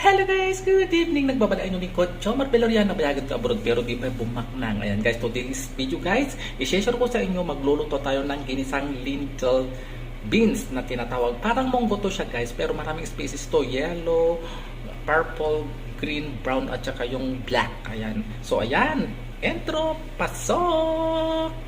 Hello guys! Good evening! Nagbabala yung lingkod. Chomar Pelorian, nabayagan ka abroad pero di pa bumaknang. Ayan guys, today's video guys, i-share ko sa inyo, magluluto tayo ng ginisang lentil beans na tinatawag. Parang munggo to siya guys, pero maraming species to. Yellow, purple, green, brown, at saka yung black. Ayan. So ayan, intro, pasok!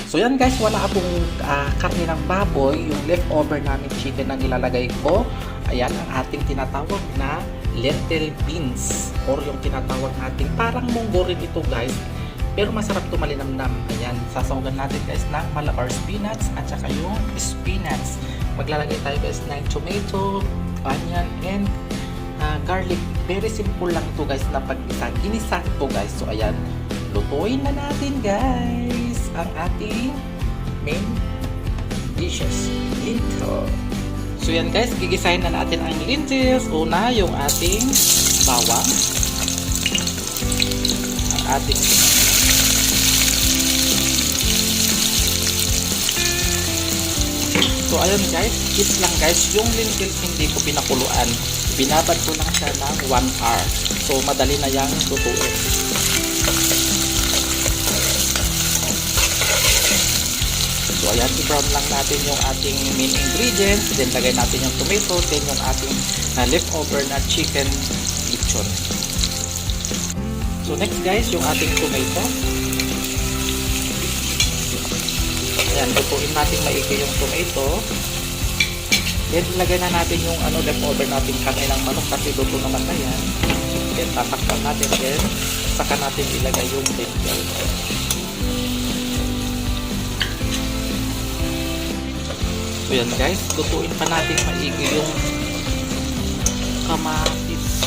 So yan guys, wala akong karne ng baboy, yung leftover namin chicken na nilalagay ko. Ayan ang ating tinatawag na lentil beans or yung tinatawag natin parang munggo rin ito guys. Pero masarap ito, malinamnam. Ayan, sasawagan natin guys ng Malabar spinach at saka yung spinach. Maglalagay tayo guys ng tomato, onion, and garlic. Very simple lang ito guys na pag-isa. Ginisa ito guys. So ayan, lutuin na natin guys ang ating main dishes, lentil. So yan guys, gigisahin na natin ang lentils. Una, yung ating bawang, ang ating so ayan guys, keep lang guys, yung lentils hindi ko pinakuluan, binabad ko lang siya ng 1 hour. So madali na yang lutuin. So ayan, i-brown lang natin yung ating main ingredients, then lagay natin yung tomato, then yung ating leftover na chicken lechon. So next guys, yung ating tomato. Ayan, lutuin natin maigi yung tomato. Then ilagay na natin yung leftover natin kamay ng manok kasi luto naman na yan. Then tatakpan natin, then saka natin ilagay yung lentil. So yan guys, lutuin pa natin maigi yung kamatis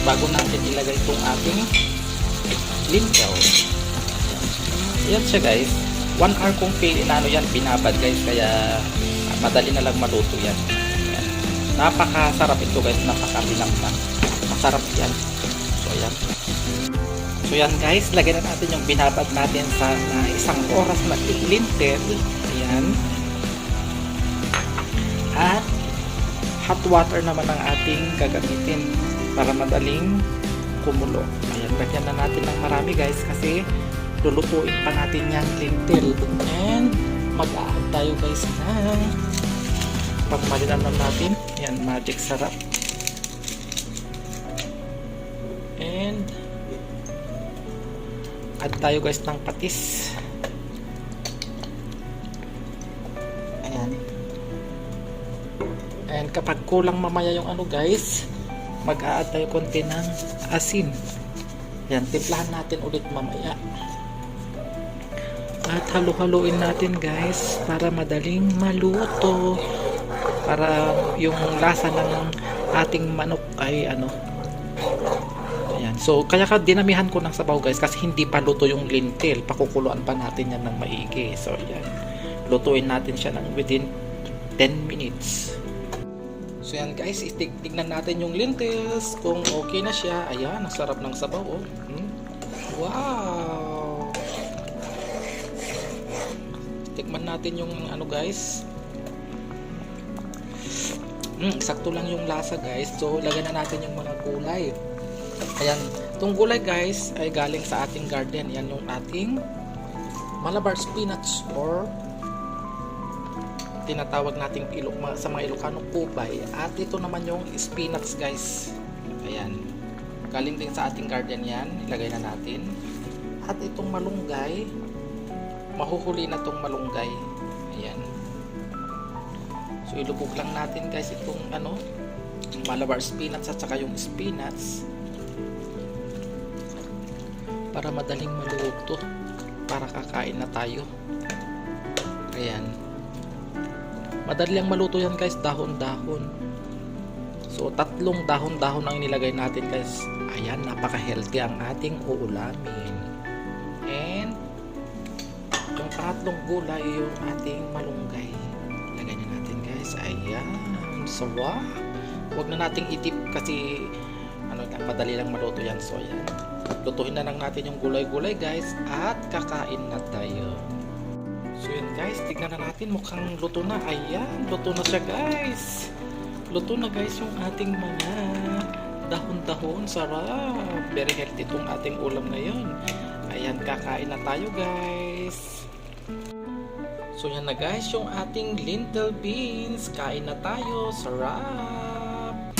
bago natin ilagay itong ating lentil. Yan siya guys, 1 hour kong yan, binabad guys, kaya madali na lang maluto yan. Yan. Napakasarap ito guys, napakalinamnam, masarap yan. So yan. So yan guys, lagyan na natin yung binabad natin sa 1 oras na lentil. Ayan. At hot water naman ang ating gagamitin para madaling kumulo. Ayan, lagyan na natin ng marami guys kasi lulutuin pa natin yung lentil. And mag-a-add tayo guys na pagmalinamnam natin. Yan, magic sarap. And add tayo guys ng patis. Ayan. And kapag kulang mamaya yung guys, mag-a-add tayo konti ng asin. Yan, timplahan natin ulit mamaya. At halu-haluin natin guys para madaling maluto. Para yung lasa ng ating manok ay Ayan. So kaya dinamihan ko ng sabaw guys kasi hindi pa luto yung lentil. Pakukuluan pa natin yan ng maigi. So yan. Lutuin natin siya ng within 10 minutes. So yan guys, tignan natin yung lentils kung okay na siya. Ayan, ang sarap ng sabaw oh. Wow! Tikman natin yung guys. Sakto lang yung lasa guys. So lagyan na natin yung mga gulay. Ayan, itong gulay guys ay galing sa ating garden. Yan yung ating Malabar spinach or tinatawag nating sa mga Ilocano kupay. At ito naman yung spinach guys. Ayan, galing din sa ating garden yan. Ilagay na natin. At itong malunggay, mahuhuli na itong malunggay. Ayan. So ilubog lang natin guys itong Malabar spinach at saka yung spinach para madaling maluto, para kakain na tayo. Ayan. Madali lang maluto yan guys, dahon-dahon. So, 3 dahon-dahon ang nilagay natin guys. Ayan, napaka-healthy ang ating uulamin. And, yung pangatlong gulay, yung ating malunggay. Lagay na natin guys. Ayan, sarap. Huwag na nating itip kasi madali lang maluto yan. So, ayan. Lutuhin na lang natin yung gulay-gulay guys at kakain na tayo. So, yan guys. Tignan na natin. Mukhang luto na. Ayan, luto na siya guys. Luto na guys yung ating mga dahon-dahon. Sarap. Very healthy itong ating ulam ngayon. Ayan, kakain na tayo guys. So yan na guys yung ating lentil beans. Kain na tayo. Sarap.